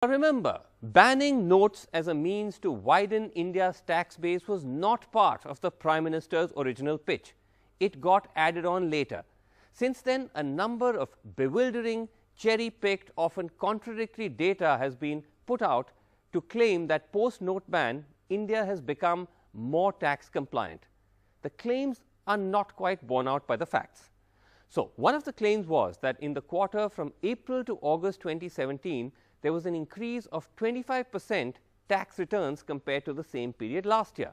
Remember, banning notes as a means to widen India's tax base was not part of the Prime Minister's original pitch. It got added on later. Since then, a number of bewildering, cherry-picked, often contradictory data has been put out to claim that post-note ban, India has become more tax compliant. The claims are not quite borne out by the facts. So, one of the claims was that in the quarter from April to August 2017, there was an increase of 25% tax returns compared to the same period last year.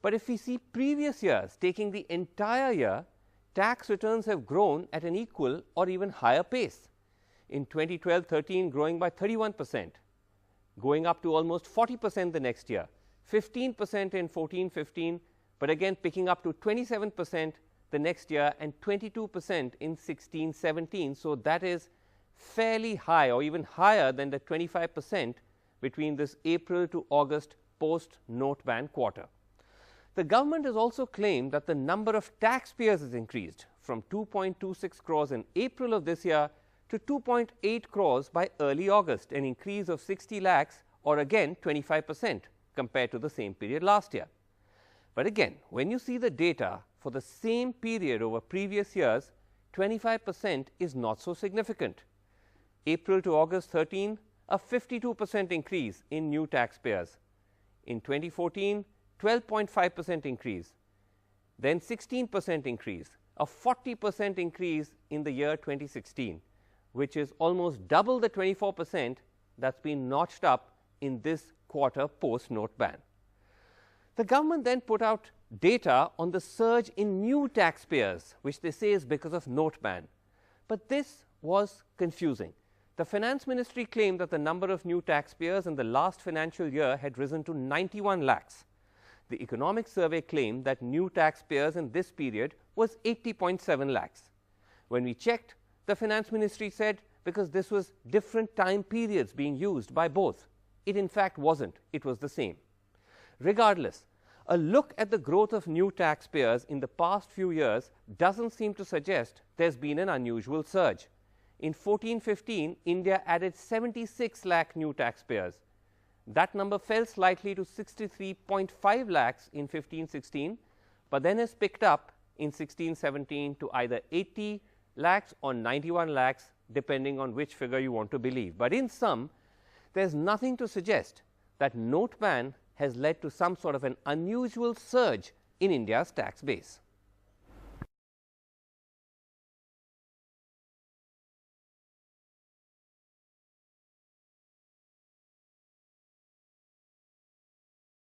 But if we see previous years, taking the entire year, tax returns have grown at an equal or even higher pace. In 2012-13, growing by 31%, going up to almost 40% the next year, 15% in 14-15, but again picking up to 27% the next year and 22% in 16-17. So, that is fairly high or even higher than the 25% between this April to August post-note ban quarter. The government has also claimed that the number of taxpayers has increased from 2.26 crores in April of this year to 2.8 crores by early August, an increase of 60 lakhs or again 25% compared to the same period last year. But again, when you see the data for the same period over previous years, 25% is not so significant. April to August 13, a 52% increase in new taxpayers. In 2014, 12.5% increase, then 16% increase, a 40% increase in the year 2016, which is almost double the 24% that's been notched up in this quarter post-note ban. The government then put out data on the surge in new taxpayers, which they say is because of note ban. But this was confusing. The Finance Ministry claimed that the number of new taxpayers in the last financial year had risen to 91 lakhs. The Economic Survey claimed that new taxpayers in this period was 80.7 lakhs. When we checked, the Finance Ministry said because this was different time periods being used by both. It in fact wasn't, it was the same. Regardless, a look at the growth of new taxpayers in the past few years doesn't seem to suggest there's been an unusual surge. In 14-15, India added 76 lakh new taxpayers. That number fell slightly to 63.5 lakhs in 15-16, but then has picked up in 16-17 to either 80 lakhs or 91 lakhs, depending on which figure you want to believe. But in sum, there's nothing to suggest that note ban has led to some sort of an unusual surge in India's tax base.